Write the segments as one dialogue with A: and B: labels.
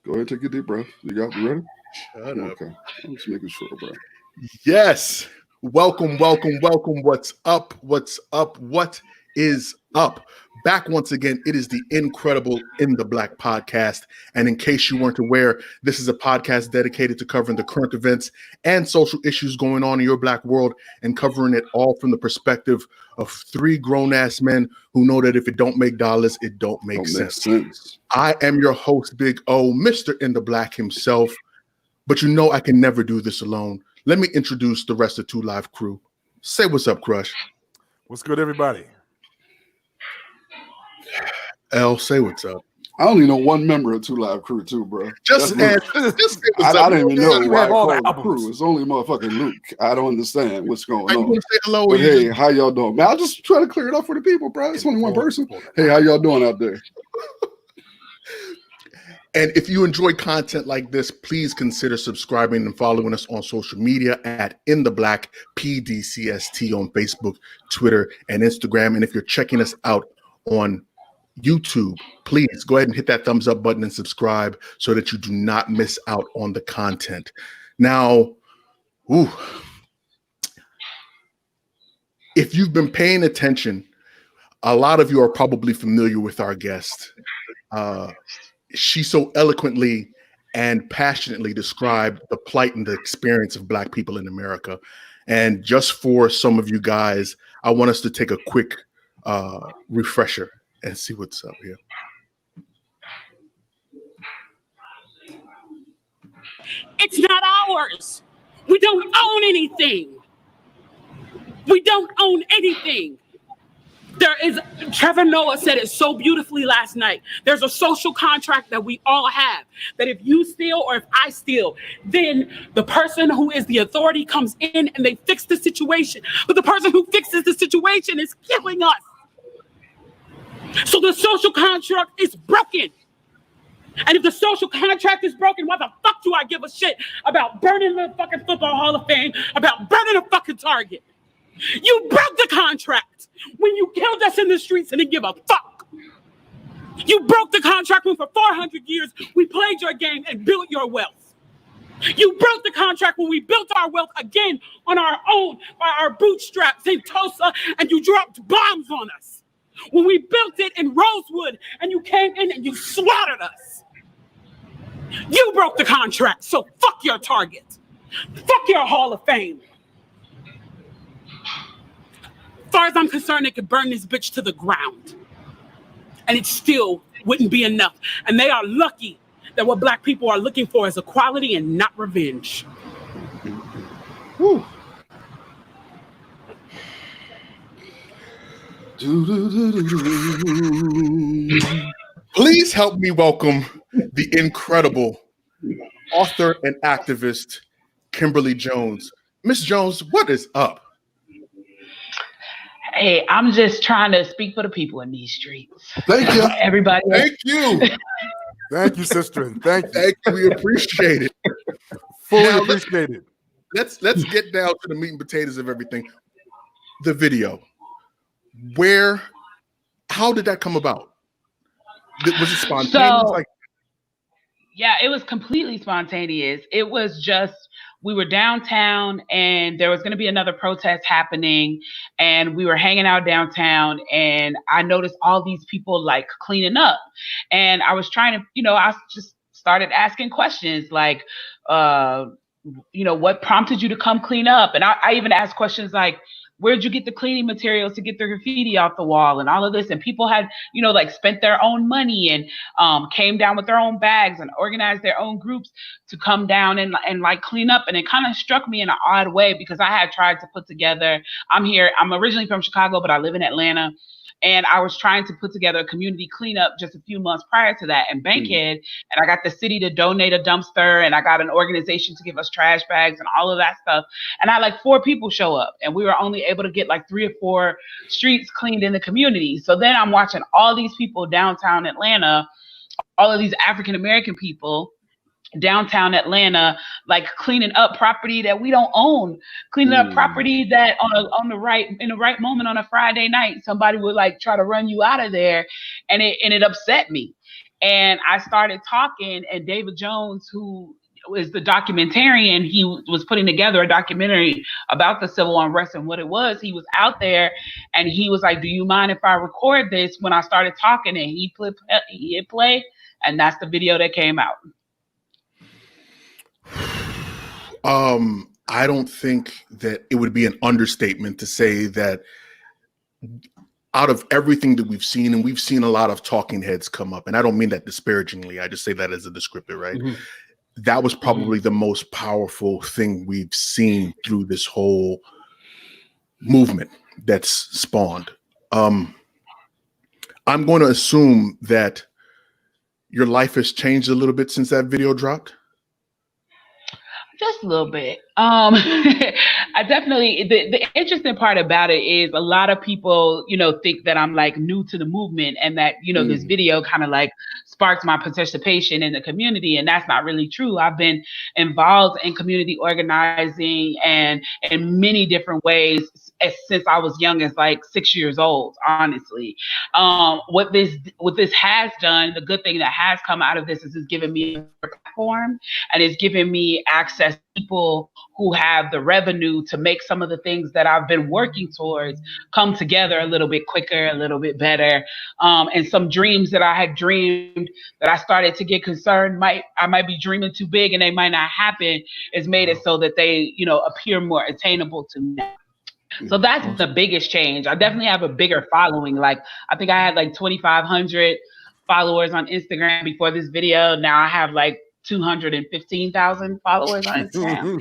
A: Go ahead and take a deep breath. You ready?
B: Shut up.
A: Okay. I'm just making sure, bro.
B: Yes. Welcome. What's up? What is up? Back once again, it is the incredible In the Black podcast. And in case you weren't aware, this is a podcast dedicated to covering the current events and social issues going on in your Black world and covering it all from the perspective of three grown-ass men who know that if it don't make dollars, it don't make sense. I am your host, Big O, Mr. In the Black himself. But you know I can never do this alone. Let me introduce the rest of 2 Live crew. Say what's up, Crush.
C: What's good, everybody?
B: L, say what's up.
A: I only know one member of 2 Live crew too, bro.
B: Just say what's up.
A: I didn't even know why I called the
C: albums.
A: crew. It's only motherfucking Luke. I don't understand what's going
B: You
A: on.
B: want to say hello?
A: But hey, how y'all doing? Man, I'll just try to clear it up for the people, bro. It's only one person. Hey, how y'all doing out there?
B: And if you enjoy content like this, please consider subscribing and following us on social media at In the Black PDCST on Facebook, Twitter, and Instagram. And if you're checking us out on YouTube, please go ahead and hit that thumbs up button and subscribe so that you do not miss out on the content. Now, if you've been paying attention, a lot of you are probably familiar with our guest. She so eloquently and passionately described the plight and the experience of Black people in America. And just for some of you guys, I want us to take a quick refresher and see what's up here.
D: It's not ours. We don't own anything. We don't own anything. Trevor Noah said it so beautifully last night. There's a social contract that we all have, that if you steal or if I steal, then the person who is the authority comes in and they fix the situation. But the person who fixes the situation is killing us. So the social contract is broken. And if the social contract is broken, why the fuck do I give a shit about burning the fucking Football Hall of Fame, about burning a fucking Target? You broke the contract when you killed us in the streets and didn't give a fuck. You broke the contract when for 400 years we played your game and built your wealth. You broke the contract when we built our wealth again on our own by our bootstraps in Tulsa and you dropped bombs on us. When we built it in Rosewood and you came in and you slaughtered us. You broke the contract, so fuck your Target. Fuck your Hall of Fame. As far as I'm concerned, they could burn this bitch to the ground. And it still wouldn't be enough. And they are lucky that what Black people are looking for is equality and not revenge.
B: Whew. Please help me welcome the incredible author and activist, Kimberly Jones. Miss Jones, what is up?
E: Hey, I'm just trying to speak for the people in these streets.
A: Thank you.
E: Everybody.
B: Thank you.
C: Thank you, sister. And thank you.
B: Thank you. We appreciate it.
C: Fully
B: Now,
C: appreciate it.
B: Let's get down to the meat and potatoes of everything. The video. How did that come about? Was it spontaneous?
E: Yeah, it was completely spontaneous. It was just, we were downtown and there was going to be another protest happening and we were hanging out downtown and I noticed all these people like cleaning up and I was trying to, I just started asking questions like, what prompted you to come clean up? And I even asked questions like, where'd you get the cleaning materials to get the graffiti off the wall and all of this? And people had, spent their own money and came down with their own bags and organized their own groups to come down and clean up. And it kind of struck me in an odd way because I had tried to put together, I'm originally from Chicago, but I live in Atlanta. And I was trying to put together a community cleanup just a few months prior to that in Bankhead. And I got the city to donate a dumpster and I got an organization to give us trash bags and all of that stuff. And I had 4 people show up and we were only able to get 3 or 4 streets cleaned in the community. So then I'm watching all these people downtown Atlanta, all of these African-American people downtown Atlanta, cleaning up property that we don't own, cleaning up property that in the right moment on a Friday night, somebody would try to run you out of there. And it upset me. And I started talking, and David Jones, who is the documentarian, he was putting together a documentary about the civil unrest and what it was. He was out there, and he was like, "Do you mind if I record this?" When I started talking, and he hit play, and that's the video that came out.
B: I don't think that it would be an understatement to say that out of everything that we've seen, and we've seen a lot of talking heads come up, and I don't mean that disparagingly, I just say that as a descriptor, right? Mm-hmm. That was probably the most powerful thing we've seen through this whole movement that's spawned. I'm going to assume that your life has changed a little bit since that video dropped.
E: Just a little bit. I definitely, the interesting part about it is a lot of people, think that I'm like new to the movement, and that, this video kind of like sparked my participation in the community. And that's not really true. I've been involved in community organizing and in many different ways since I was young as like 6 years old, honestly. What this has done, the good thing that has come out of this is it's given me a platform, and it's given me access to people who have the revenue to make some of the things that I've been working towards come together a little bit quicker, a little bit better. And some dreams that I had dreamed that I started to get concerned I might be dreaming too big and they might not happen, has made it so that they, appear more attainable to me. So that's the biggest change. I definitely have a bigger following. Like, I think I had like 2,500 followers on Instagram before this video. Now I have like 215,000 followers on Instagram.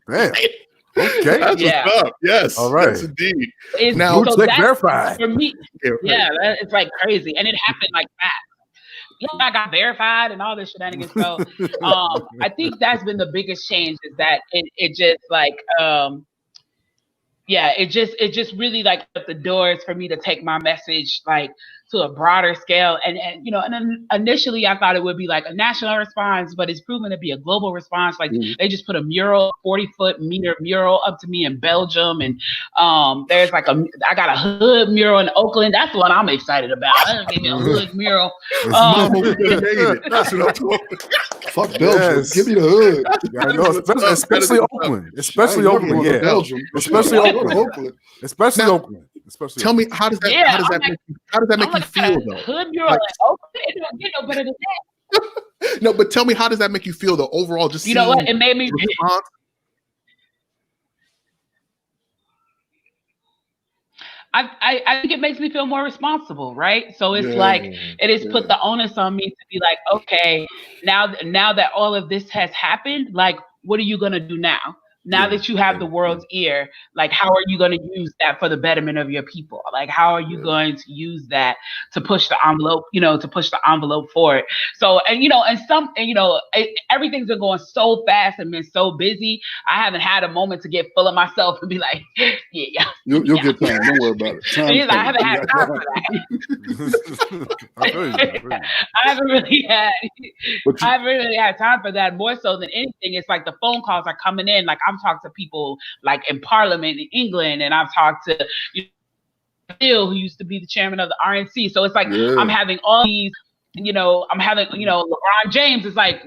C: Man. Okay.
B: That's what's up. Yes.
C: All right.
B: Yes, indeed.
C: Now, so check verified.
E: For me, it's like crazy. And it happened like that. Yeah, I got verified and all this shenanigans. So I think that's been the biggest change, is that it just like it just really like opened the doors for me to take my message like to a broader scale. And then initially I thought it would be like a national response, but it's proven to be a global response. Like they just put a 40-foot mural up to me in Belgium. And there's like I got a hood mural in Oakland. That's what I'm excited about. Give me a hood mural.
B: That's what I'm talking.
A: Fuck Belgium. Yes. Give me the hood.
C: Yeah, I know, especially Oakland. Especially Oakland. Yeah. Belgium. Especially Oakland. Especially Oakland. Especially
B: Tell me, how does that make you feel though?
E: Hood mural in Oakland? It don't get no better than that.
B: No, but tell me, how does that make you feel though? Overall, just
E: you know what? It made me
B: response.
E: I think it makes me feel more responsible, right? So it's like it has put the onus on me to be like, okay, now that all of this has happened, like, what are you gonna do now? Now that you have the world's ear, like, how are you going to use that for the betterment of your people? Like, how are you going to use that to push the envelope, to push the envelope forward? So, everything's been going so fast and been so busy. I haven't had a moment to get full of myself and be like,
A: You'll get time. Don't worry about it.
E: I haven't had time for that. I haven't really had time for that. More so than anything, it's like the phone calls are coming in. Like, I've talked to people like in Parliament in England, and I've talked to Phil, who used to be the chairman of the RNC. So it's like I'm having all these, LeBron James is like,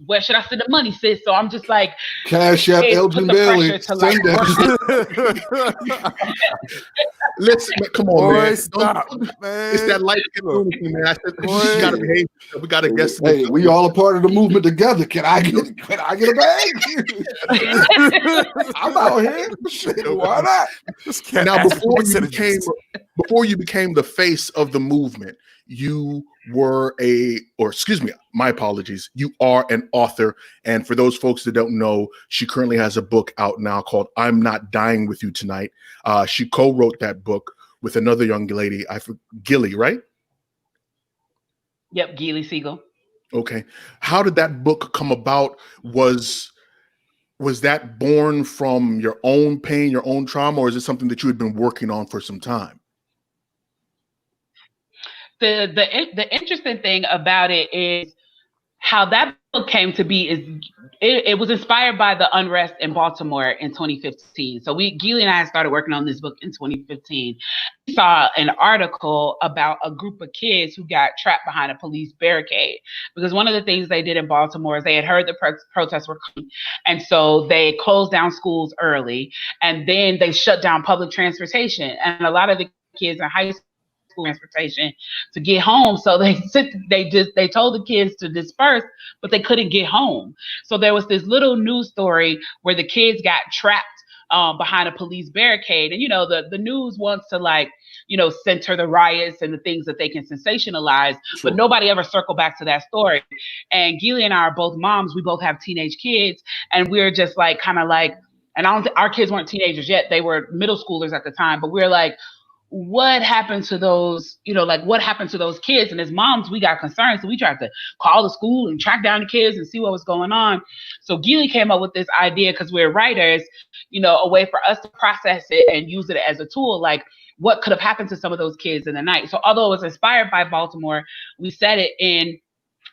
E: where should I send the money, sis? So I'm just like,
A: Cash App Elgin Bailey.
B: Listen, come on, man.
C: Stop, man.
B: It's that light community, man. I said, you gotta behave. We gotta guess.
A: Hey, we all a part of the movement together. Can I get a bag? I'm out here. Shit, why not?
B: Now, before you became the face of the movement, you were my apologies. You are an author. And for those folks that don't know, she currently has a book out now called I'm Not Dying With You Tonight. She co-wrote that book with another young lady, Gilly, right?
E: Yep, Gilly Siegel.
B: Okay. How did that book come about? Was that born from your own pain, your own trauma, or is it something that you had been working on for some time?
E: The interesting thing about it is how that book came to be is It was inspired by the unrest in Baltimore in 2015. So Geely and I started working on this book in 2015. We saw an article about a group of kids who got trapped behind a police barricade, because one of the things they did in Baltimore is they had heard the protests were coming, and so they closed down schools early, and then they shut down public transportation, and a lot of the kids in high school transportation to get home. So they told the kids to disperse, but they couldn't get home. So there was this little news story where the kids got trapped behind a police barricade. And, the news wants to center the riots and the things that they can sensationalize, but nobody ever circled back to that story. And Geely and I are both moms. We both have teenage kids, and we're just and I don't think our kids weren't teenagers yet. They were middle schoolers at the time, but we're like, what happened to those, what happened to those kids? And as moms, we got concerned. So we tried to call the school and track down the kids and see what was going on. So Geely came up with this idea, because we're writers, a way for us to process it and use it as a tool, like what could have happened to some of those kids in the night. So although it was inspired by Baltimore, we set it in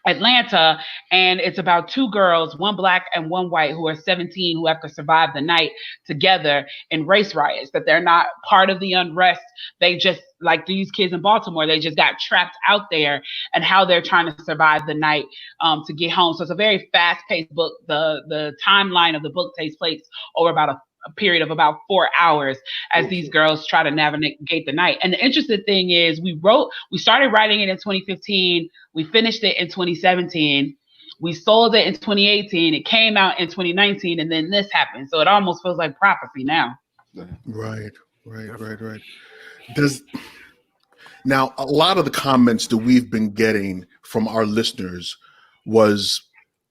E: Atlanta, and it's about two girls, one black and one white, who are 17, who have to survive the night together in race riots, that they're not part of the unrest. They just, like these kids in Baltimore, they just got trapped out there, and how they're trying to survive the night to get home. So it's a very fast-paced book. The timeline of the book takes place over about a period of about 4 hours as these girls try to navigate the night. And the interesting thing is we started writing it in 2015. We finished it in 2017. We sold it in 2018. It came out in 2019, and then this happened. So it almost feels like prophecy now.
B: Right. Now, a lot of the comments that we've been getting from our listeners was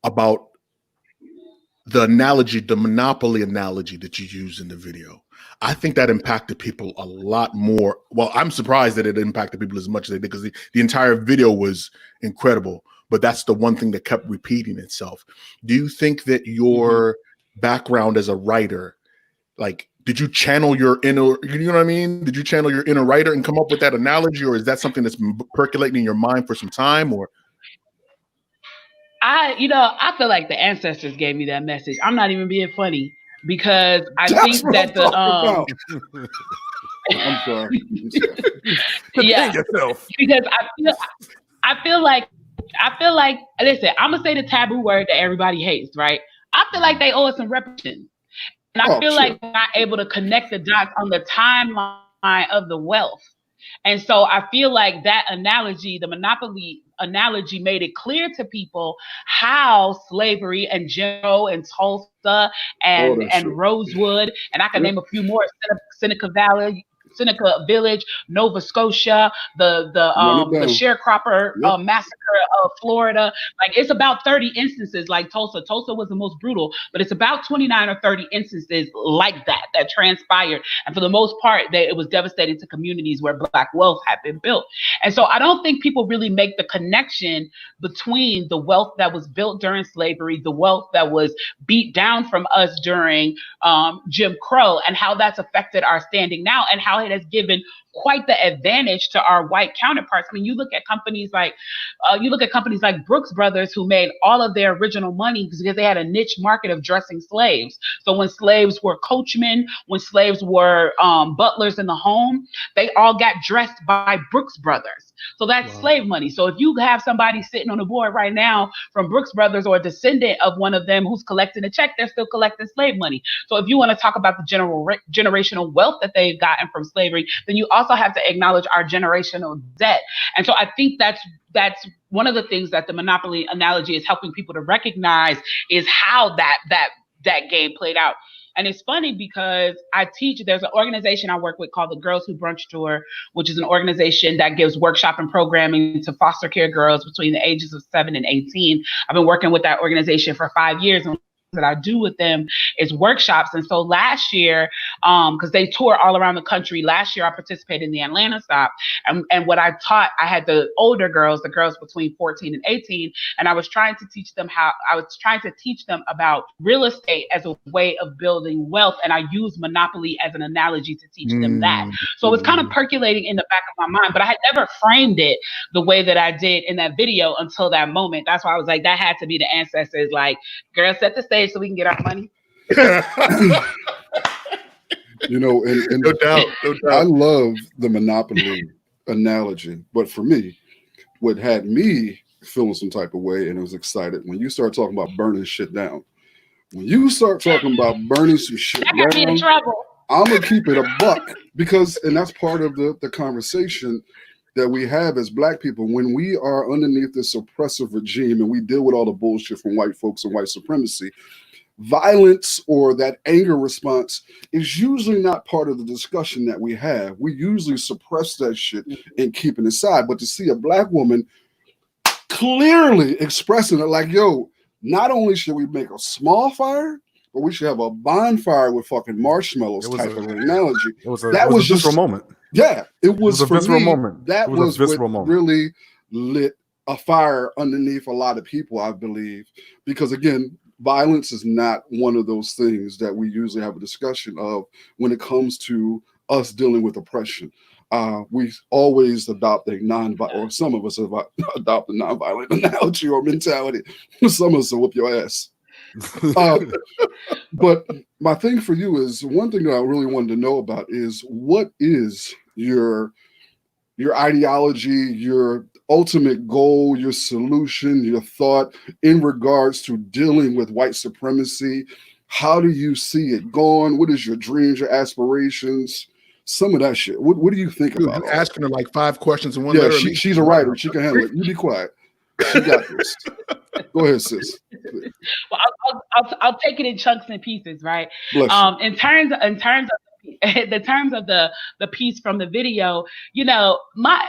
B: about the Monopoly analogy that you used in the video. I think that impacted people a lot more. Well, I'm surprised that it impacted people as much as they did, because the entire video was incredible. But that's the one thing that kept repeating itself. Do you think that your background as a writer, did you channel your inner, you know what I mean? Did you channel your inner writer and come up with that analogy, or is that something that's been percolating in your mind for some time? Or
E: I feel like the ancestors gave me that message. I'm not even being funny, because I think that
A: I'm sorry.
E: Yeah, because I feel like, listen, I'm gonna say the taboo word that everybody hates, right? I feel like they owe us some repetition. And I feel like they're not able to connect the dots on the timeline of the wealth. And so I feel like that analogy, the Monopoly analogy, made it clear to people how slavery and Jim Crow and Tulsa and Rosewood, and I can name a few more, Seneca Village, Nova Scotia, the sharecropper massacre of Florida. It's about 30 instances like Tulsa. Tulsa was the most brutal, but it's about 29 or 30 instances like that transpired. And for the most part, it was devastating to communities where Black wealth had been built. And so I don't think people really make the connection between the wealth that was built during slavery, the wealth that was beat down from us during Jim Crow, and how that's affected our standing now, and how it has given quite the advantage to our white counterparts. I mean, you look at companies like Brooks Brothers, who made all of their original money because they had a niche market of dressing slaves. So when slaves were coachmen, when slaves were butlers in the home, they all got dressed by Brooks Brothers. So that's slave money. So if you have somebody sitting on the board right now from Brooks Brothers, or a descendant of one of them who's collecting a check, they're still collecting slave money. So if you want to talk about the generational wealth that they've gotten from slavery, then you also have to acknowledge our generational debt. And so I think that's one of the things that the Monopoly analogy is helping people to recognize, is how that game played out. And it's funny because there's an organization I work with called the Girls Who Brunch Tour, which is an organization that gives workshop and programming to foster care girls between the ages of 7 and 18. I've been working with that organization for 5 years, and that I do with them is workshops. And so last year because they tour all around the country. Last year I participated in the Atlanta stop, and what I taught, I had the older girls, the girls between 14 and 18, and I was trying to teach them about real estate as a way of building wealth, and I use Monopoly as an analogy to teach them that. So it's kind of percolating in the back of my mind, but I had never framed it the way that I did in that video until that moment. That's why I was like, that had to be the ancestors, like, girl, set the stage so we can get our money.
A: You know, and
B: no doubt.
A: I love the Monopoly analogy, but for me, what had me feeling some type of way and I was excited when you start talking about burning shit down. When you start talking about burning some shit
E: that got
A: down,
E: me in trouble.
A: I'm gonna keep it a buck because, and that's part of the conversation that we have as Black people when we are underneath this oppressive regime and we deal with all the bullshit from white folks and white supremacy. Violence or that anger response is usually not part of the discussion that we have. We usually suppress that shit and keep it aside. But to see a Black woman clearly expressing it like, yo, not only should we make a small fire, but we should have a bonfire with fucking marshmallows type of analogy.
C: That was just a moment.
A: Yeah, it was
C: a
A: for
C: visceral
A: me,
C: moment.
A: That was what
C: moment.
A: really lit a fire underneath a lot of people, I believe. Because again, violence is not one of those things that we usually have a discussion of when it comes to us dealing with oppression. We always adopt a non-violent, or some of us adopt a non-violent analogy or mentality. Some of us will whoop your ass. But my thing for you is, one thing that I really wanted to know about is, what is your ideology, your ultimate goal, your solution, your thought in regards to dealing with white supremacy? How do you see it going? What is your dreams, your aspirations? Some of that shit. What do you think about
B: it? Asking her like 5 questions in one
A: yeah,
B: letter.
A: She's a writer. She can handle it. You be quiet. She got this. Go ahead, sis.
E: Well, I'll take it in chunks and pieces, right?
A: Bless you.
E: In terms of the piece from the video, you know,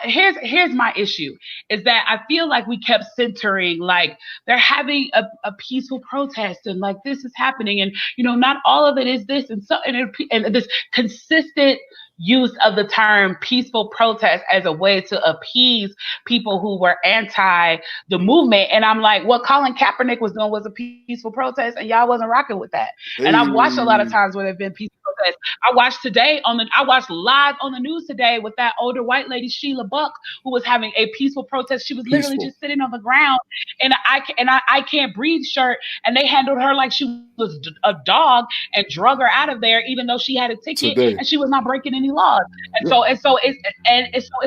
E: here's my issue is that I feel like we kept centering like they're having a peaceful protest and like this is happening, and you know, not all of it is this, and so and this consistent use of the term peaceful protest as a way to appease people who were anti the movement. And I'm like, what Colin Kaepernick was doing was a peaceful protest, and y'all wasn't rocking with that. Hey. And I've watched a lot of times where there've been peaceful protests. I watched live on the news today with that older white lady, Sheila Buck, who was having a peaceful protest. She was literally just sitting on the ground in an I Can't Breathe shirt, and they handled her like she was a dog and drug her out of there, even though she had a ticket and she was not breaking any laws. And so it's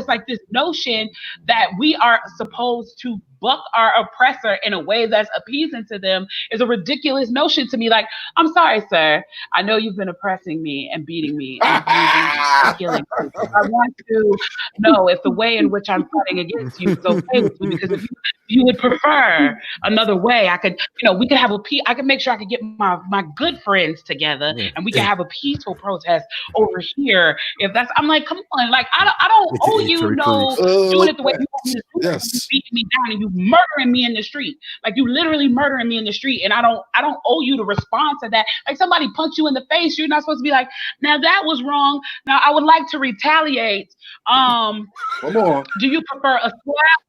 E: like this notion that we are supposed to buck our oppressor in a way that's appeasing to them is a ridiculous notion to me. Like, I'm sorry, sir. I know you've been oppressing me and beating me and killing me. I want to know if the way in which I'm fighting against you is okay with you, because if you would prefer another way, I could, you know, we could have I could make sure I could get my good friends together and we can have a peaceful protest over here. If that's, I'm like, come on, like I don't owe you doing it the way you want me to do it.
A: Yes.
E: You beating me down and you murdering me in the street. Like, you literally murdering me in the street, and I don't owe you to respond to that. Like, somebody punch you in the face, you're not supposed to be like, now that was wrong. Now I would like to retaliate.
A: Come on.
E: Do you prefer a slap,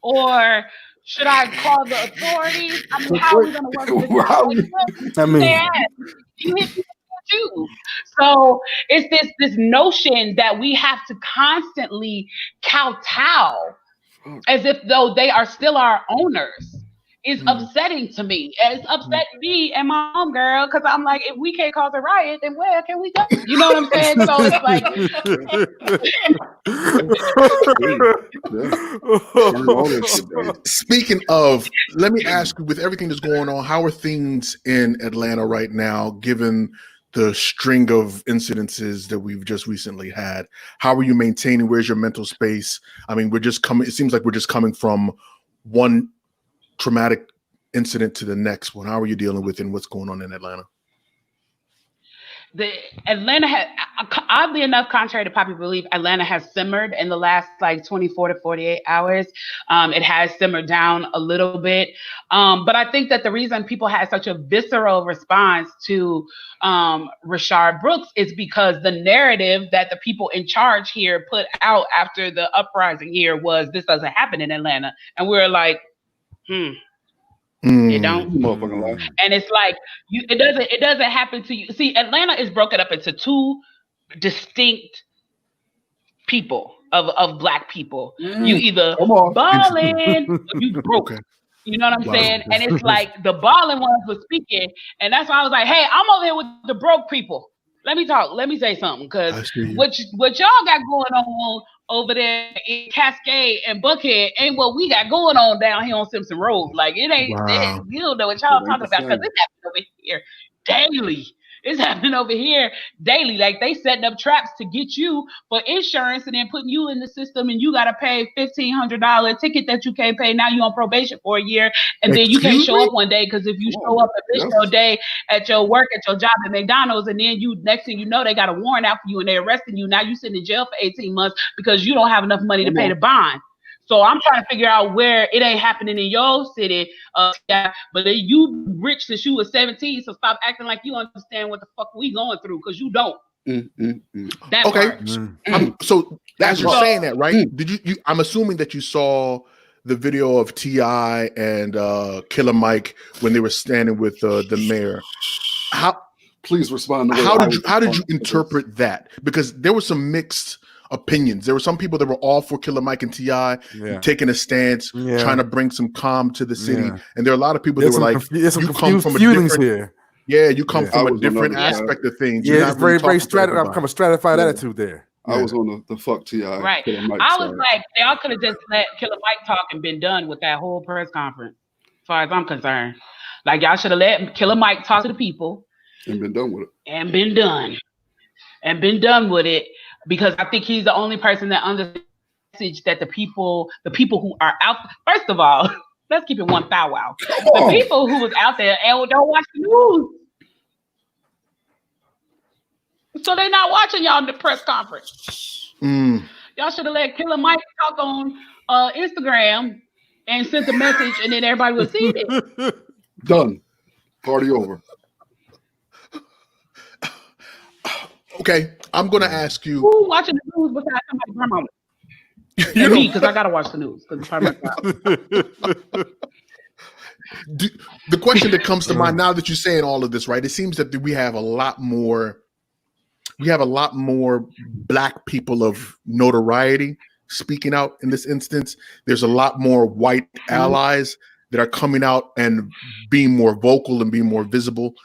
E: or should I call the authorities? I mean, how are we going to work with this? Too. So it's this notion that we have to constantly kowtow as if though they are still our owners is upsetting to me. It's upsetting me and my mom, girl, because I'm like, if we can't cause a riot, then where can we go? You know what I'm saying? So
B: it's like speaking of, let me ask you, with everything that's going on, how are things in Atlanta right now, given the string of incidences that we've just recently had? How are you maintaining? Where's your mental space? I mean, it seems like we're just coming from one traumatic incident to the next one. How are you dealing with it, and what's going on in Atlanta?
E: Atlanta had, oddly enough, contrary to popular belief, Atlanta has simmered in the last like 24 to 48 hours. It has simmered down a little bit. But I think that the reason people had such a visceral response to Rayshard Brooks is because the narrative that the people in charge here put out after the uprising here was this doesn't happen in Atlanta. And we're like, it don't. And it's like it doesn't happen to you. See, Atlanta is broken up into two distinct people of Black people. You either ballin', or you broke. You know what I'm saying? And it's like the balling ones were speaking, and that's why I was like, hey, I'm over here with the broke people. Let me talk. Let me say something, because what y'all got going on over there in Cascade and Buckhead ain't what we got going on down here on Simpson Road. Like, it ain't, you don't know what y'all talking about, because it's happening over here daily. It's happening over here daily. Like, they setting up traps to get you for insurance and then putting you in the system, and you got to pay $1,500 ticket that you can't pay. Now you on probation for a year, and then you can't show up one day, because if you show up a your day at your work, at your job at McDonald's, and then you, next thing you know, they got a warrant out for you and they're arresting you. Now you sitting in jail for 18 months because you don't have enough money to pay the bond. So I'm trying to figure out where it ain't happening in your city, but you rich since you was 17, so stop acting like you understand what the fuck we going through, because you don't. That
B: okay. So as you're saying that, right? Did you? I'm assuming that you saw the video of T.I. and Killer Mike when they were standing with the mayor.
A: Please respond.
B: How did you interpret that? Because there were some mixed opinions. There were some people that were all for Killer Mike and T.I. taking a stance, trying to bring some calm to the city. And there are a lot of people that were like, you come from a different here. Yeah, you come from a different aspect of things.
C: Yeah, it's very kind of stratified attitude there.
A: I was on the fuck T.I.
E: Right. I was like, y'all could have just let Killer Mike talk and been done with that whole press conference, as far as I'm concerned. Like, y'all should have let Killer Mike talk to the people.
A: And been done with it.
E: And been done with it. Because I think he's the only person that understands that the people who are out. First of all, let's keep it one thou wow. The people who was out there and don't watch the news, so they're not watching y'all in the press conference. Y'all should have let Killer Mike talk on Instagram and sent a message, and then everybody would see it.
A: Done. Party over.
B: Okay, I'm going to ask you.
E: Who's watching the news besides somebody's grandma? Me, because I got to watch the news.
B: The question that comes to mind now that you're saying all of this, right? It seems that we have a lot more Black people of notoriety speaking out in this instance. There's a lot more white allies that are coming out and being more vocal and being more visible.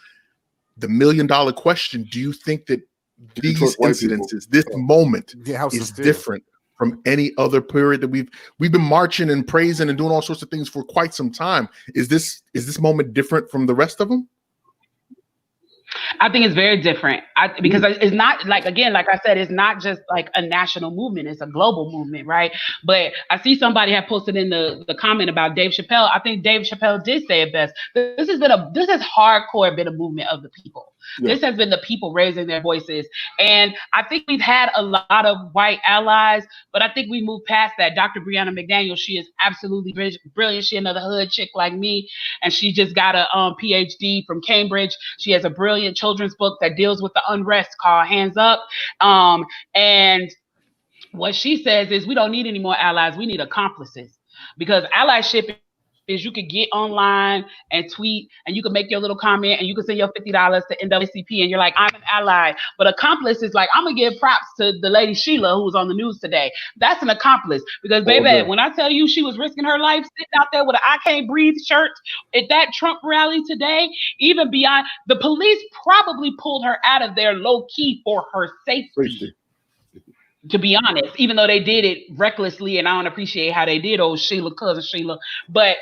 B: The $1 million question, do you think that these incidences, this moment is different from any other period that we've been marching and praising and doing all sorts of things for quite some time? Is this moment different from the rest of them?
E: I think it's very different. Because it's not like, again, like I said, it's not just like a national movement. It's a global movement, right? But I see somebody have posted in the comment about Dave Chappelle. I think Dave Chappelle did say it best. This has hardcore been a movement of the people. Yeah. This has been the people raising their voices. And I think we've had a lot of white allies, but I think we moved past that. Dr. Breonna McDaniel, she is absolutely brilliant. She another hood chick like me, and she just got a PhD from Cambridge. She has a brilliant children's book that deals with the unrest called Hands Up. And what she says is we don't need any more allies. We need accomplices, because allyship is you could get online and tweet, and you can make your little comment, and you can send your $50 to NAACP, and you're like, I'm an ally. But accomplice is like, I'm gonna give props to the lady Sheila who was on the news today. That's an accomplice, because baby, when I tell you she was risking her life sitting out there with an I Can't Breathe shirt at that Trump rally today, even beyond, the police probably pulled her out of there low key for her safety. To be honest, even though they did it recklessly, and I don't appreciate how they did, old Sheila, cousin Sheila, but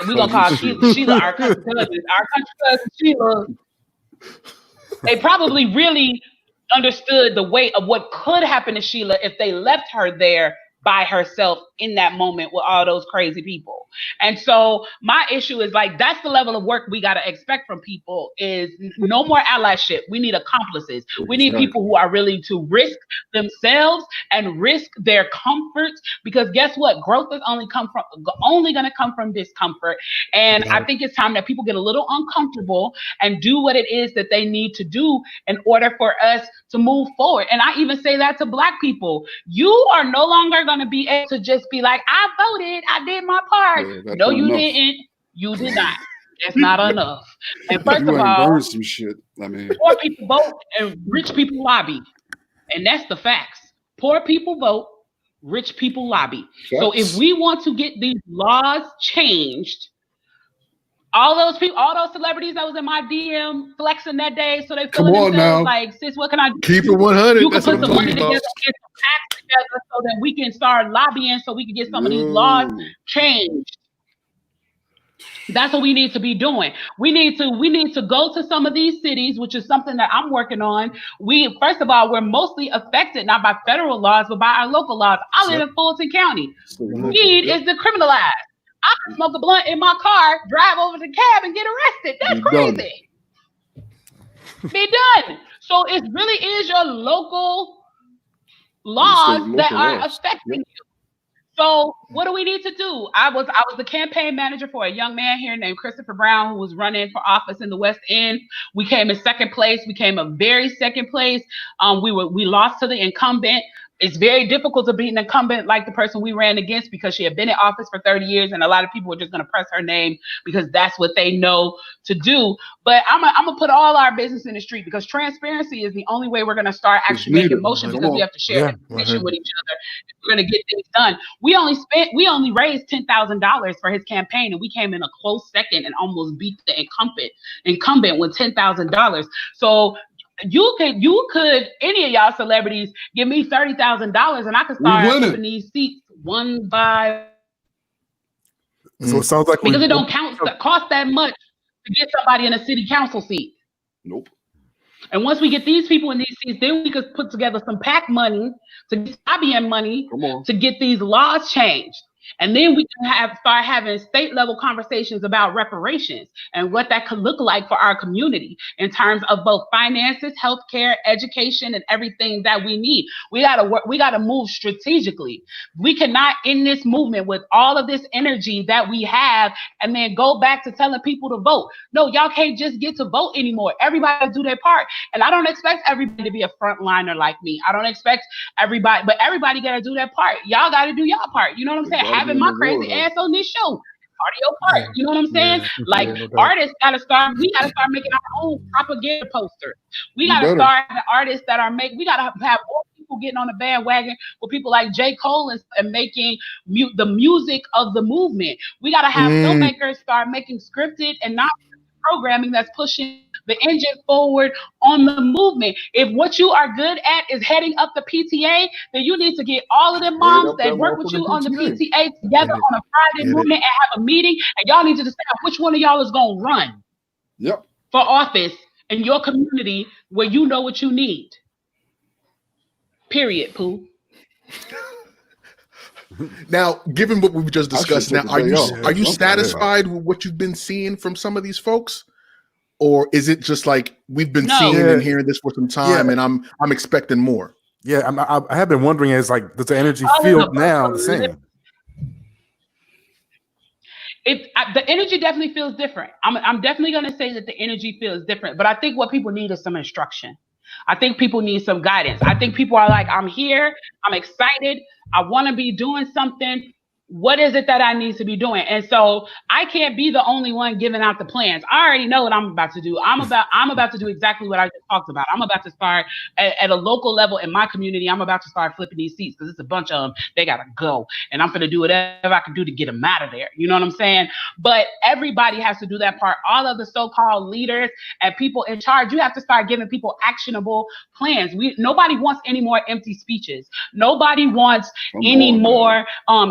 E: we're going to call Sheila our cousin Sheila. They probably really understood the weight of what could happen to Sheila if they left her there by herself in that moment with all those crazy people. And so my issue is like, that's the level of work we got to expect from people, is no more allyship. We need accomplices. We need people who are willing to risk themselves and risk their comforts, because guess what? Growth is only going to come from discomfort. And I think it's time that people get a little uncomfortable and do what it is that they need to do in order for us to move forward. And I even say that to Black people. You are no longer going to be able to just be like, I voted, I did my part. No, you didn't. You did not. That's not enough. And first of all,
A: some shit. I mean,
E: poor people vote and rich people lobby. And that's the facts. Poor people vote, rich people lobby. So if we want to get these laws changed, all those people, all those celebrities that was in my DM flexing that day, so they feeling themselves like, sis, what can I do?
B: Keep it 100.
E: You can put some money together, get some acts together, so that we can start lobbying, so we can get some of these laws changed. That's what we need to be doing. We need to go to some of these cities, which is something that I'm working on. First of all, we're mostly affected not by federal laws, but by our local laws. I live in Fulton County. Weed is decriminalized. I can smoke a blunt in my car, drive over to the cab, and get arrested. That's crazy. Be done. So it really is your local laws that are affecting you. So what do we need to do? I was the campaign manager for a young man here named Christopher Brown, who was running for office in the West End. We came in second place. We came a very second place. We lost to the incumbent. It's very difficult to beat an incumbent like the person we ran against, because she had been in office for 30 years, and a lot of people were just going to press her name because that's what they know to do. But I'm gonna put all our business in the street, because transparency is the only way we're going to start actually making motion, because we have to share information with each other if we're going to get things done. We only raised $10,000 for his campaign, and we came in a close second and almost beat the incumbent with $10,000. So you could any of y'all celebrities give me $30,000 and I could start flipping these seats one by.
C: So it sounds like
E: because it don't cost that much to get somebody in a city council seat.
A: Nope.
E: And once we get these people in these seats, then we could put together some PAC money, to get lobbying money to get these laws changed. And then we can start having state level conversations about reparations and what that could look like for our community in terms of both finances, healthcare, education, and everything that we need. We gotta move strategically. We cannot end this movement with all of this energy that we have and then go back to telling people to vote. No, y'all can't just get to vote anymore. Everybody do their part. And I don't expect everybody to be a frontliner like me. I don't expect everybody, but everybody gotta do their part. Y'all gotta do y'all part. You know what I'm saying? Having my crazy ass on this show. Part of your part. You know what I'm saying? Like artists we gotta start making our own propaganda posters. We gotta start having artists that we gotta have more people getting on the bandwagon with people like J. Cole and making the music of the movement. We gotta have filmmakers start making scripted and not programming that's pushing the engine forward on the movement. If what you are good at is heading up the PTA, then you need to get all of them moms that work with you on the PTA together on a Friday morning and have a meeting, and y'all need to decide which one of y'all is going to run for office in your community where you know what you need. Period, Pooh.
B: Now, given what we've just discussed, now are you satisfied with what you've been seeing from some of these folks? Or is it just like we've been seeing and hearing this for some time, and I'm expecting more?
C: Yeah, I have been wondering, does the energy feel now the same?
E: The energy definitely feels different. I'm definitely going to say that the energy feels different, but I think what people need is some instruction. I think people need some guidance. I think people are like, I'm here, I'm excited, I want to be doing something. What is it that I need to be doing? And so I can't be the only one giving out the plans. I already know what I'm about to do. I'm about to do exactly what I just talked about. I'm about to start at a local level in my community. I'm about to start flipping these seats because it's a bunch of them. They got to go. And I'm going to do whatever I can do to get them out of there. You know what I'm saying? But everybody has to do that part. All of the so-called leaders and people in charge, you have to start giving people actionable plans. Nobody wants any more empty speeches. Nobody wants any more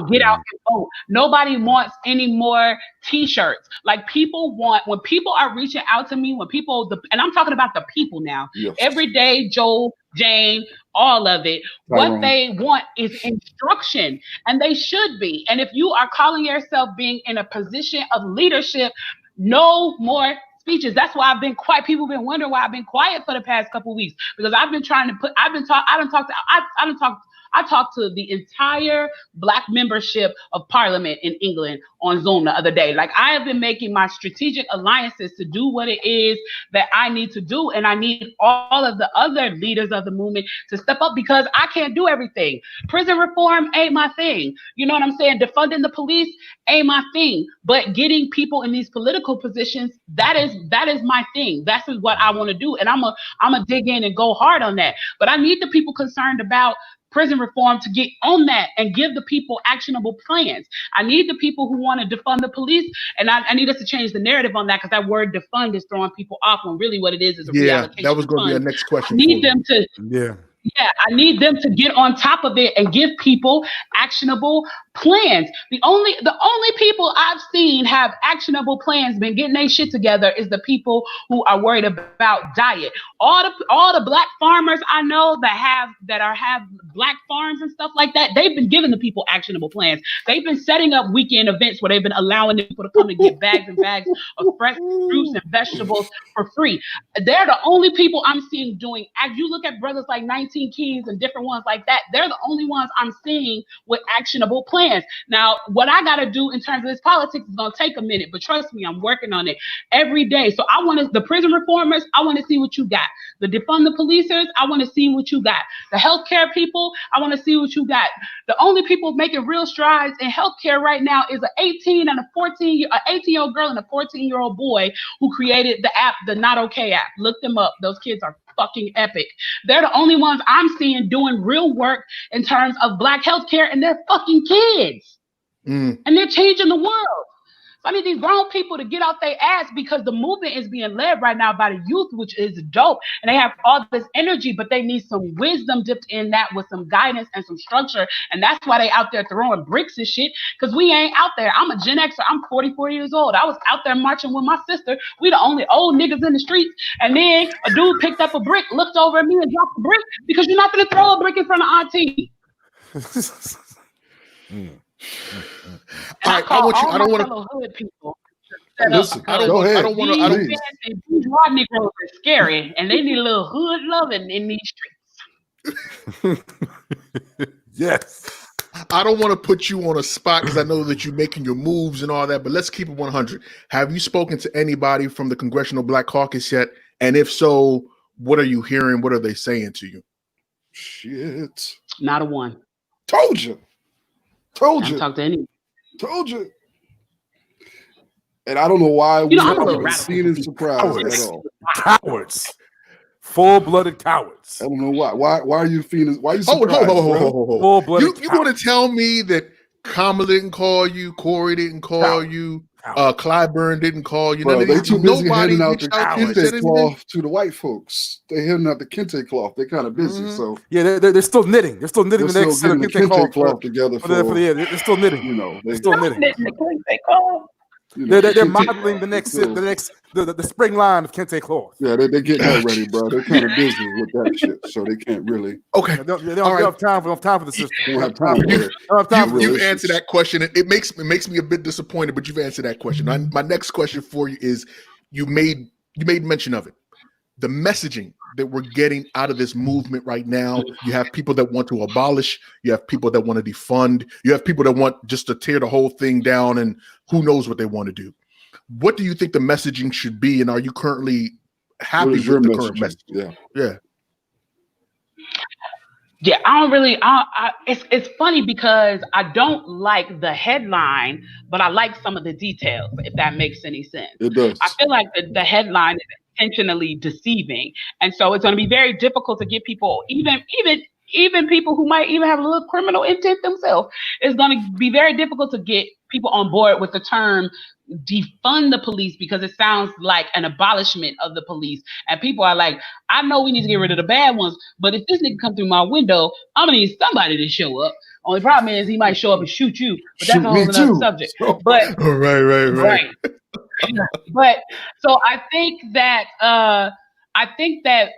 E: get out and vote. Nobody wants any more t-shirts. Like people want, when people are reaching out to me, and I'm talking about the people now, everyday Joe Jane, all of it. What they want is instruction, and they should be. And if you are calling yourself being in a position of leadership, no more speeches. That's why I've been quiet. People have been wondering why I've been quiet for the past couple of weeks, because I've been trying to put, I talked to the entire Black membership of Parliament in England on Zoom the other day. Like, I have been making my strategic alliances to do what it is that I need to do. And I need all of the other leaders of the movement to step up, because I can't do everything. Prison reform ain't my thing. You know what I'm saying? Defunding the police ain't my thing. But getting people in these political positions, that is my thing. That's what I want to do. And I'm a dig in and go hard on that. But I need the people concerned about prison reform to get on that and give the people actionable plans. I need the people who want to defund the police, and I need us to change the narrative on that, because that word defund is throwing people off when really what it is a reallocation.
B: That was going to be our next question.
E: I need them to I need them to get on top of it and give people actionable plans. The only people I've seen have actionable plans, been getting their shit together, is the people who are worried about diet. All the Black farmers I know that have Black farms and stuff like that, they've been giving the people actionable plans. They've been setting up weekend events where they've been allowing people to come and get bags and bags of fresh fruits and vegetables for free. They're the only people I'm seeing doing. As you look at brothers like 19 Keys and different ones like that, they're the only ones I'm seeing with actionable plans. Now, what I got to do in terms of this politics is going to take a minute, but trust me, I'm working on it every day. So I want the prison reformers, I want to see what you got. The defund the policers, I want to see what you got. The healthcare people, I want to see what you got. The only people making real strides in healthcare right now is an 18-year-old girl and a 14-year-old boy who created the app, the Not Okay app. Look them up. Those kids are fucking epic. They're the only ones I'm seeing doing real work in terms of Black healthcare, and they're fucking kids. And they're changing the world. So I need these grown people to get out their ass, because the movement is being led right now by the youth, which is dope. And they have all this energy, but they need some wisdom dipped in that with some guidance and some structure. And that's why they out there throwing bricks and shit, because we ain't out there. I'm a Gen Xer. I'm 44 years old. I was out there marching with my sister. We the only old niggas in the streets. And then a dude picked up a brick, looked over at me and dropped a brick, because you're not going to throw a brick in front of auntie.
B: I don't want to.
E: Hood people.
A: Listen,
E: I don't want to. Bourgeois Negroes are scary, and they need a little hood loving in these streets.
C: Yes.
B: I don't want to put you on a spot, because I know that you're making your moves and all that, but let's keep it 100. Have you spoken to anybody from the Congressional Black Caucus yet? And if so, what are you hearing? What are they saying to you?
A: Shit.
E: Not a one.
A: Told you.
E: Talk to anyone.
A: Told you. And I don't know why we haven't seen and surprised at all.
C: Cowards. Full-blooded cowards.
A: I don't know why. Why are you feeling? Why are you
B: Hold
A: surprised?
C: Full-blooded
B: You want to tell me that Kamala didn't call you, Corey didn't call you, Clyburn didn't call you?
A: Bro, they too busy handing out the
B: kente
A: cloth to the white folks. They handing out the kente cloth. They're kind of busy. So
C: yeah, they're still knitting. They're still knitting the next set of
A: kente cloth together.
C: They're still knitting.
A: You know,
C: they're still knitting. They're modeling the spring line of kente cloth.
A: Yeah, they're getting that ready, bro. They're kind of busy with that shit, so they can't really.
B: Okay,
C: they don't have time for the system.
A: They don't have time for it.
B: You answer that question. It makes me a bit disappointed, but you've answered that question. My next question for you is: you made mention of it. The messaging that we're getting out of this movement right now. You have people that want to abolish. You have people that want to defund. You have people that want just to tear the whole thing down, and who knows what they want to do. What do you think the messaging should be, and are you currently happy with the current message?
E: Yeah, I don't really. It's funny because I don't like the headline, but I like some of the details. If that makes any sense,
A: it does.
E: I feel like the headline is intentionally deceiving, and so it's going to be very difficult to get people, even people who might even have a little criminal intent themselves. It's going to be very difficult to get people on board with the term defund the police, because it sounds like an abolishment of the police. And people are like, I know we need to get rid of the bad ones, but if this nigga come through my window, I'm gonna need somebody to show up. Only problem is he might show up and shoot you, but that's a whole other subject. But
B: right.
E: But so I think that I think that,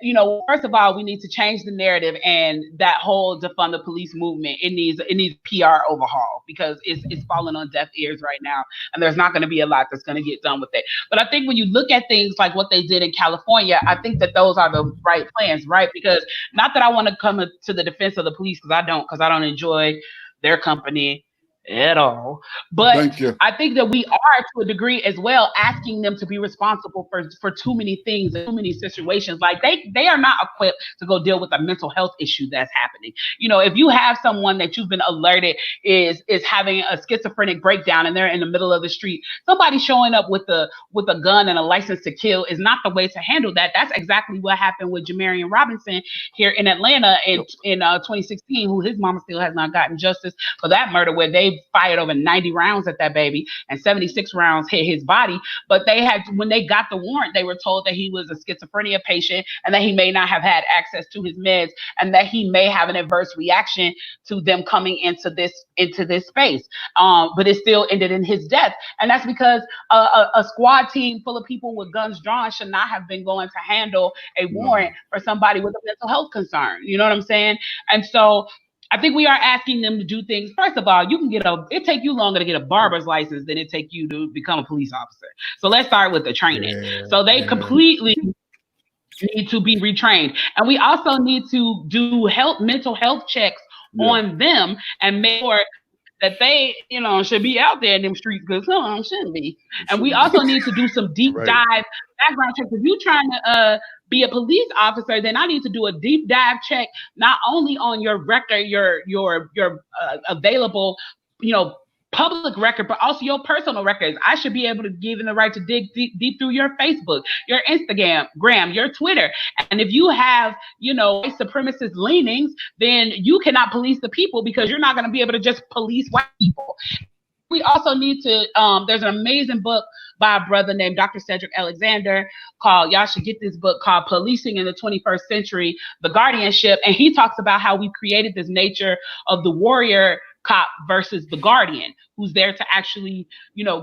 E: first of all, we need to change the narrative, and that whole defund the police movement, it needs PR overhaul, because it's falling on deaf ears right now, and there's not going to be a lot that's going to get done with it. But I think when you look at things like what they did in California, I think that those are the right plans, right? Because not that I want to come to the defense of the police, because I don't enjoy their company at all. But I think that we are, to a degree as well, asking them to be responsible for too many things, too many situations. Like they are not equipped to go deal with a mental health issue that's happening. If you have someone that you've been alerted is having a schizophrenic breakdown, and they're in the middle of the street, somebody showing up with a gun and a license to kill is not the way to handle that. That's exactly what happened with Jamarian Robinson here in Atlanta in 2016, who his mama still has not gotten justice for that murder, where they fired over 90 rounds at that baby and 76 rounds hit his body. But when they got the warrant, they were told that he was a schizophrenia patient and that he may not have had access to his meds, and that he may have an adverse reaction to them coming into this space. But it still ended in his death. And that's because a squad team full of people with guns drawn should not have been going to handle a warrant for somebody with a mental health concern. You know what I'm saying? And so I think we are asking them to do things. First of all, it take you longer to get a barber's license than it take you to become a police officer. So let's start with the training. So they completely need to be retrained. And we also need to do mental health checks on them and make sure that they, should be out there in them streets, because some of them shouldn't be. And we also need to do some deep dive background checks. If you're trying to be a police officer, then I need to do a deep dive check, not only on your record, your available, public record, but also your personal records. I should be able to give them the right to dig deep through your Facebook, your Instagram, your Twitter. And if you have, white supremacist leanings, then you cannot police the people, because you're not going to be able to just police white people. We also need to, there's an amazing book by a brother named Dr. Cedric Alexander y'all should get this book, called Policing in the 21st Century, The Guardianship. And he talks about how we created this nature of the warrior cop versus the guardian, who's there to actually,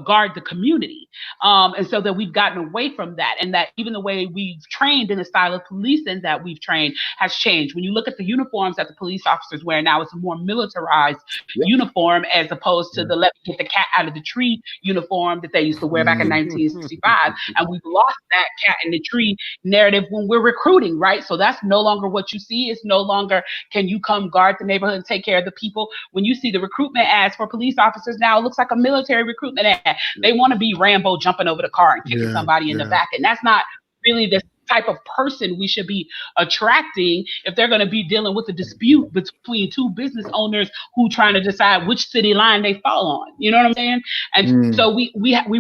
E: guard the community. And so that we've gotten away from that, and that even the way we've trained in the style of policing that we've trained has changed. When you look at the uniforms that the police officers wear now, it's a more militarized uniform, as opposed to the let me get the cat out of the tree uniform that they used to wear back in 1965. And we've lost that cat in the tree narrative when we're recruiting, right? So that's no longer what you see. It's no longer, can you come guard the neighborhood and take care of the people? When you see the recruitment ads for police officers now, it looks like a military recruitment ad. They want to be Rambo jumping over the car and kicking somebody in the back. And that's not really the type of person we should be attracting if they're going to be dealing with a dispute between two business owners who trying to decide which city line they fall on. You know what I'm saying? And so we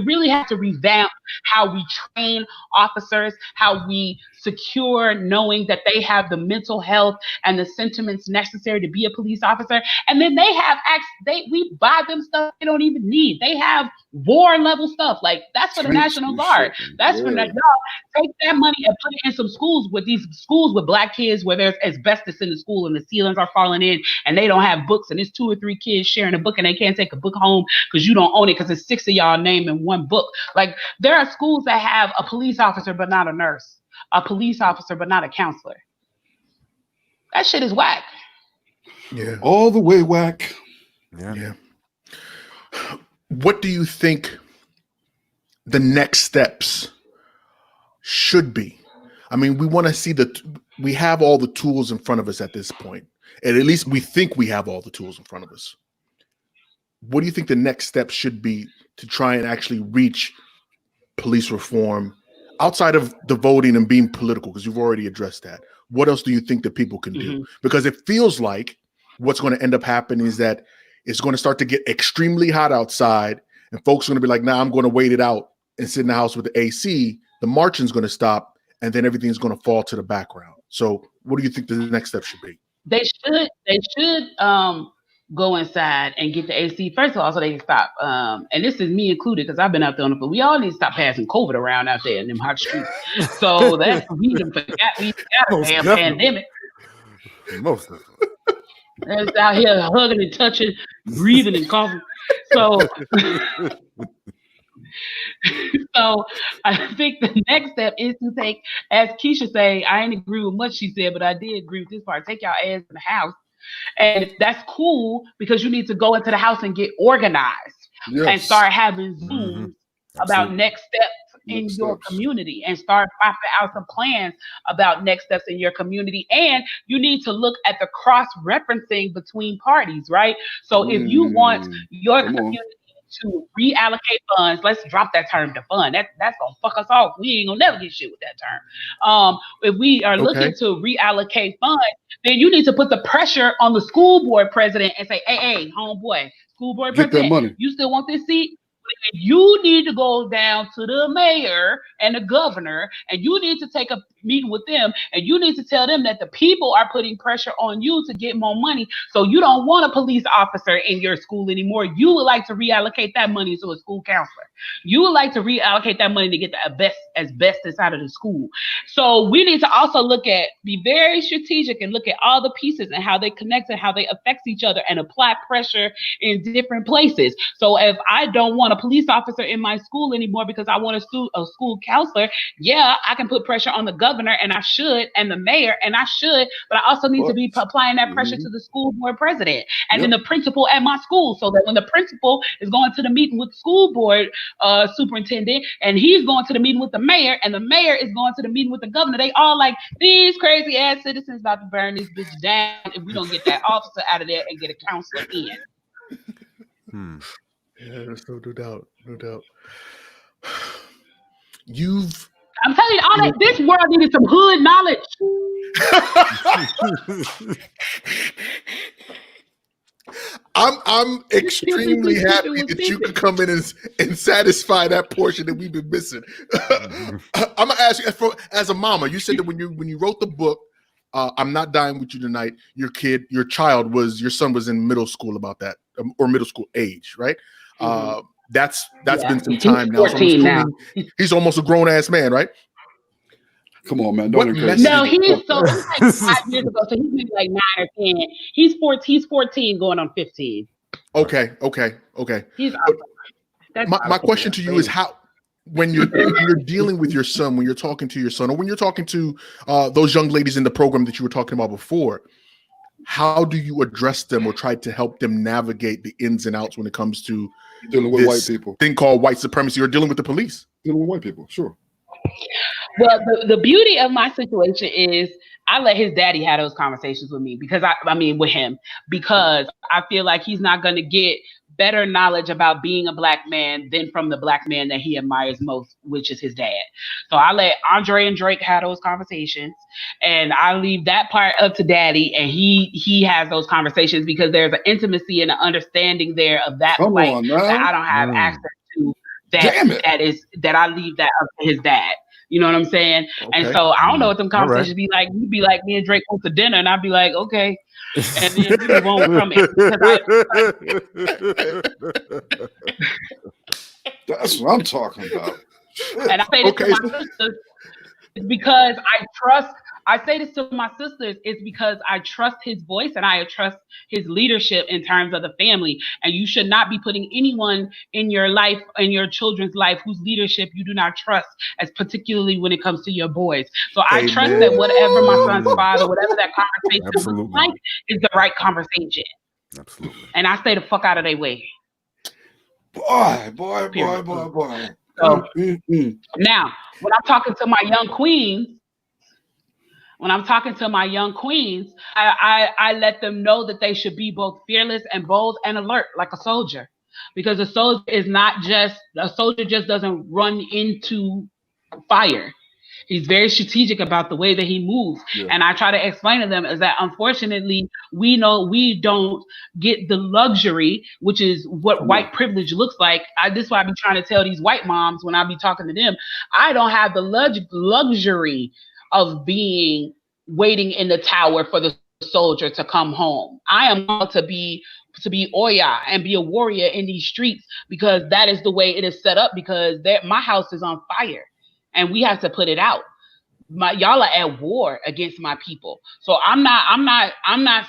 E: really have to revamp how we train officers, how we secure knowing that they have the mental health and the sentiments necessary to be a police officer. And then we buy them stuff they don't even need. They have war level stuff. Like, that's for the National Guard. That's for that. Take that money and put it in some schools with black kids where there's asbestos in the school and the ceilings are falling in and they don't have books, and it's 2 or 3 kids sharing a book and they can't take a book home because you don't own it, because it's 6 of y'all name in one book. Like, there are schools that have a police officer but not a nurse, a police officer but not a counselor. That shit is whack.
A: Yeah, all the way whack.
B: Yeah. What do you think the next steps should be? I mean, we want to see we have all the tools in front of us at this point, and at least we think we have all the tools in front of us. What do you think the next step should be to try and actually reach police reform outside of the voting and being political? Because you've already addressed that. What else do you think that people can do? Because it feels like what's going to end up happening is that it's going to start to get extremely hot outside, and folks are going to be like, nah, I'm going to wait it out and sit in the house with the AC. The marching's going to stop, and then everything's going to fall to the background. So what do you think the next step should be?
E: They should go inside and get the AC, first of all, so they can stop. And this is me included, because I've been out there on the floor. We all need to stop passing COVID around out there in them hot streets. So that's we got a damn pandemic.
C: Most of it.
E: That's out here hugging and touching, breathing and coughing. So So I think the next step is to take, as Keisha say, I ain't agree with much she said, but I did agree with this part. Take y'all ass in the house. And that's cool because you need to go into the house and get organized and start having Zooms about next steps in your community and start popping out some plans about next steps in your community. And you need to look at the cross-referencing between parties, right? So if you want your community to reallocate funds, let's drop that term to fund. That's gonna fuck us off. We ain't gonna never get shit with that term. If we are looking to reallocate funds, then you need to put the pressure on the school board president and say, hey, homeboy, school board president, you still want this seat? You need to go down to the mayor and the governor, and you need to take a meeting with them, and you need to tell them that the people are putting pressure on you to get more money. So you don't want a police officer in your school anymore. You would like to reallocate that money to a school counselor. You would like to reallocate that money to get the asbestos out of the school. So we need to also be very strategic and look at all the pieces and how they connect and how they affect each other and apply pressure in different places. So if I don't want a police officer in my school anymore because I want a school counselor, yeah, I can put pressure on the governor, and I should, and the mayor, and I should, but I also need to be applying that pressure to the school board president and then the principal at my school, so that when the principal is going to the meeting with the school board superintendent, and he's going to the meeting with the mayor, and the mayor is going to the meeting with the governor, they all like, these crazy ass citizens about to burn this bitch down if we don't get that officer out of there and get a counselor in.
B: Yeah, there's no doubt.
E: I'm telling you, all that this world needed some hood knowledge.
B: I'm extremely happy that you could come in and satisfy that portion that we've been missing. I'm gonna ask you, as a mama, you said that when you wrote the book, I'm Not Dying With You Tonight, your son was in middle school about that, or middle school age, right? That's been some time now.
E: 14 now.
B: He's almost a grown ass man, right?
A: Come on, man. Don't encourage.
E: No, he's like 5 years ago, so he's maybe like 9 or 10. He's 14 going on 15.
B: Okay.
E: He's awesome.
B: My question to you is how, when you're dealing with your son, when you're talking to your son, or when you're talking to those young ladies in the program that you were talking about before, how do you address them or try to help them navigate the ins and outs when it comes to
A: dealing with white people,
B: thing called white supremacy, or dealing with the police?
A: Dealing with white people, sure.
E: Well, the beauty of my situation is I let his daddy have those conversations with me because with him, because I feel like he's not going to get better knowledge about being a black man than from the black man that he admires most, which is his dad. So I let Andre and Drake have those conversations, and I leave that part up to daddy, and he has those conversations because there's an intimacy and an understanding there of that fight that I don't have access to. That I leave that up to his dad. You know what I'm saying? Okay. And so I don't know what them conversations be like. You'd be like, me and Drake went to dinner, and I'd be like, okay. And then we move on from it.
A: That's what I'm talking about.
E: And I say this to my sisters because I say this to my sisters, it's because I trust his voice and I trust his leadership in terms of the family. And you should not be putting anyone in your life, in your children's life, whose leadership you do not trust, as particularly when it comes to your boys. So I trust that whatever my son's father, whatever that conversation looks like, is the right conversation. Absolutely. And I stay the fuck out of their way.
A: Boy.
E: So now, when I'm talking to my young queens, I let them know that they should be both fearless and bold and alert, like a soldier. Because a soldier just doesn't run into fire. He's very strategic about the way that he moves. Yeah. And I try to explain to them is that unfortunately, we know we don't get the luxury, which is what white privilege looks like. This is why I be trying to tell these white moms when I be talking to them, I don't have the luxury of waiting in the tower for the soldier to come home. I am going to be Oya and be a warrior in these streets because that is the way it is set up, because my house is on fire. And we have to put it out. Y'all are at war against my people. So I'm not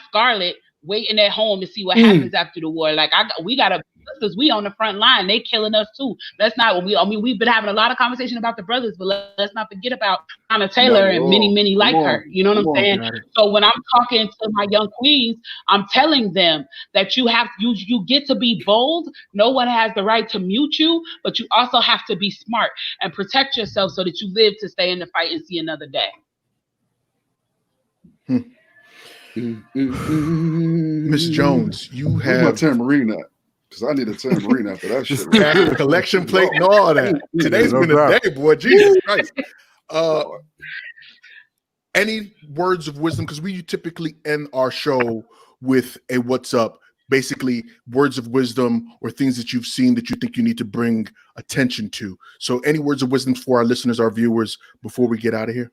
E: Scarlet waiting at home to see what happens after the war. Like we gotta sisters, we on the front line. They killing us too. Let's not. We've been having a lot of conversation about the brothers, but let's not forget about Breonna Taylor and many like her. You know what I'm saying? So when I'm talking to my young queens, I'm telling them that you get to be bold. No one has the right to mute you, but you also have to be smart and protect yourself so that you live to stay in the fight and see another day.
B: Miss Jones, you have
A: my tambourine at? Because I need a tambourine after that shit.
B: the collection plate and all that. Today's been a day, boy. Jesus Christ. Any words of wisdom? Because we typically end our show with a what's up, basically words of wisdom or things that you've seen that you think you need to bring attention to. So any words of wisdom for our listeners, our viewers, before we get out of here?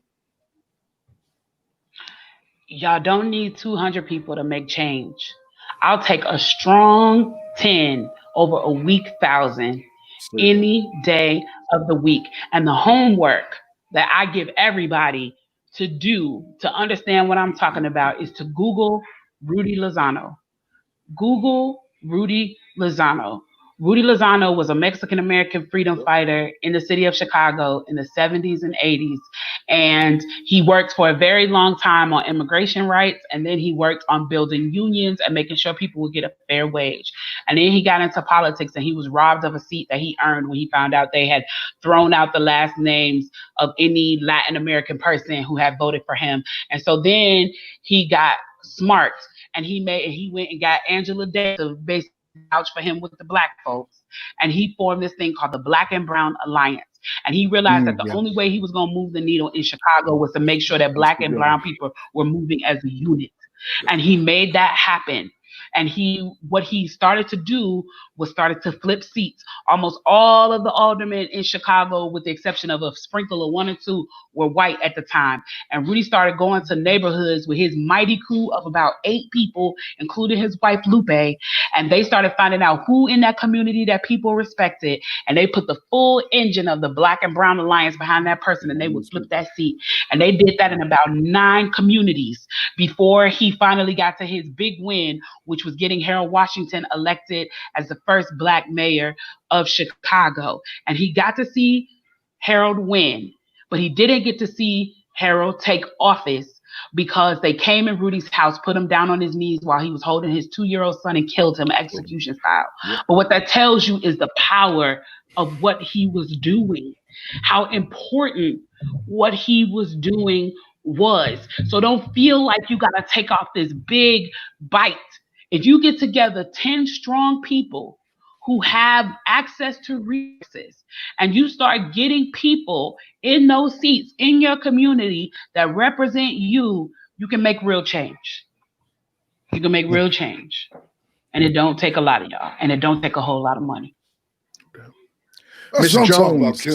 E: Y'all don't need 200 people to make change. I'll take a strong 10 over a weak 1,000 any day of the week. And the homework that I give everybody to do to understand what I'm talking about is to Google Rudy Lozano. Google Rudy Lozano. Rudy Lozano was a Mexican-American freedom fighter in the city of Chicago in the 70s and 80s. And he worked for a very long time on immigration rights. And then he worked on building unions and making sure people would get a fair wage. And then he got into politics and he was robbed of a seat that he earned when he found out they had thrown out the last names of any Latin American person who had voted for him. And so then he got smart and he went and got Angela Davis to basically vouch for him with the black folks. And he formed this thing called the Black and Brown Alliance. And he realized that the only way he was going to move the needle in Chicago was to make sure that black and brown people were moving as a unit. And he made that happen. And what he started to do was started to flip seats. Almost all of the aldermen in Chicago, with the exception of a sprinkle of 1 or 2, were white at the time. And Rudy started going to neighborhoods with his mighty crew of about 8 people, including his wife, Lupe. And they started finding out who in that community that people respected. And they put the full engine of the Black and Brown Alliance behind that person, and they would flip that seat. And they did that in about 9 communities before he finally got to his big win, which was getting Harold Washington elected as the first black mayor of Chicago. And he got to see Harold win, but he didn't get to see Harold take office because they came in Rudy's house, put him down on his knees while he was holding his 2-year-old son and killed him execution style. But what that tells you is the power of what he was doing, how important what he was doing was. So don't feel like you got to take off this big bite. If you get together 10 strong people who have access to resources and you start getting people in those seats in your community that represent you, you can make real change. You can make real change. And it don't take a lot of y'all, and it don't take a whole lot of money.
B: Miss Jones,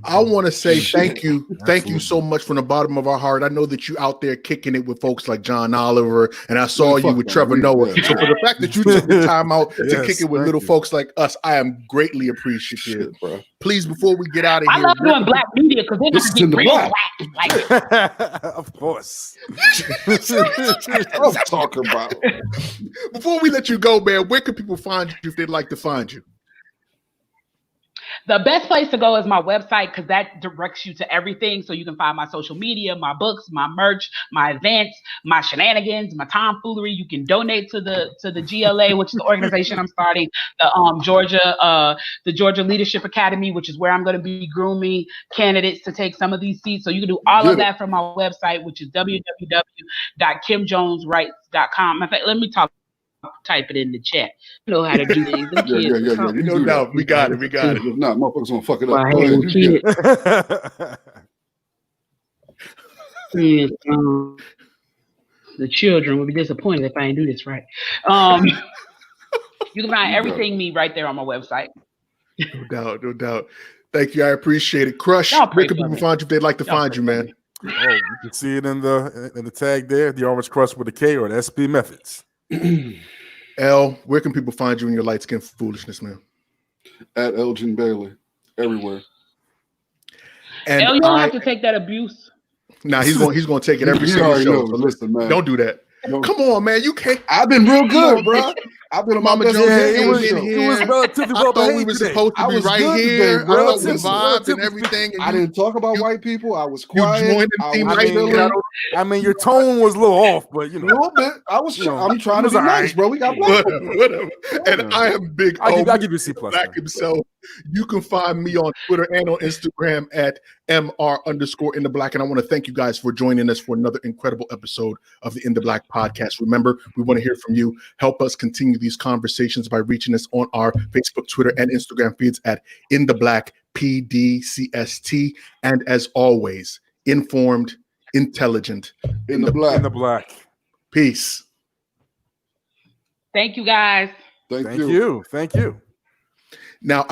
B: I want to say thank you. Thank you so much from the bottom of our heart. I know that you out there kicking it with folks like John Oliver, and I saw you with Trevor Noah. So for the fact that you took the time out to kick it with little folks like us, I am greatly appreciative, bro. Please, before we get out of here,
E: I love doing black media because they're not getting real black.
C: Of course.
A: I'm talking about.
B: Before we let you go, man, where can people find you if they'd like to find you?
E: The best place to go is my website because that directs you to everything. So you can find my social media, my books, my merch, my events, my shenanigans, my tomfoolery. You can donate to the GLA, which is the organization I'm starting, the Georgia Leadership Academy, which is where I'm going to be grooming candidates to take some of these seats. So you can do all of that from my website, which is www.kimjoneswrites.com. In fact, let me type it in the chat. You know how to do these.
A: Yeah.
B: No doubt. We got it.
A: If not, motherfuckers gonna fuck it up.
E: The children will be disappointed if I ain't do this right. You can find everything me right there on my website.
B: No doubt. Thank you. I appreciate it. Crush, where can people find you if they'd like to find you, man?
C: Oh, you can see it in the tag there, the Orange Crush with a K, or the SP Methods.
B: L, where can people find you in your light skin foolishness, man?
A: At Elgin Bailey, everywhere.
E: And L, you don't have to take that abuse.
B: Nah, he's going to take it every single show.
A: Listen, man,
B: don't do that.
A: No.
B: Come on, man, you can't.
A: I've been real good, bro. I've been on my
B: Mama
A: best
B: Jones,
A: behavior.
C: it was
B: here.
C: relatively
B: I
C: well
B: thought we
C: behaved
B: were
C: today.
B: supposed to
A: I
B: be
A: was
B: right
A: good
B: here.
A: today, bro.
B: I thought we
A: Listen,
B: vibed and everything. And
A: I didn't talk about
B: you-
A: white people. I was
B: you
A: quiet.
B: joined the
A: I
B: team
A: was
B: right
A: chilling.
B: here.
C: I mean, your tone was a little off, but
A: A little bit. I'm trying to be nice, bro. We got black people.
B: Whatever. And I am Big O.
C: I'll give you a C+.
B: Black himself. You can find me on Twitter and on Instagram at MR_in the Black. And I want to thank you guys for joining us for another incredible episode of the In the Black podcast. Remember, we want to hear from you. Help us continue these conversations by reaching us on our Facebook, Twitter, and Instagram feeds at In the Black PDCST. And as always, informed, intelligent,
A: In the black.
C: In the black.
B: Peace.
E: Thank you, guys.
A: Thank
C: Thank you. Thank you.
B: Now, I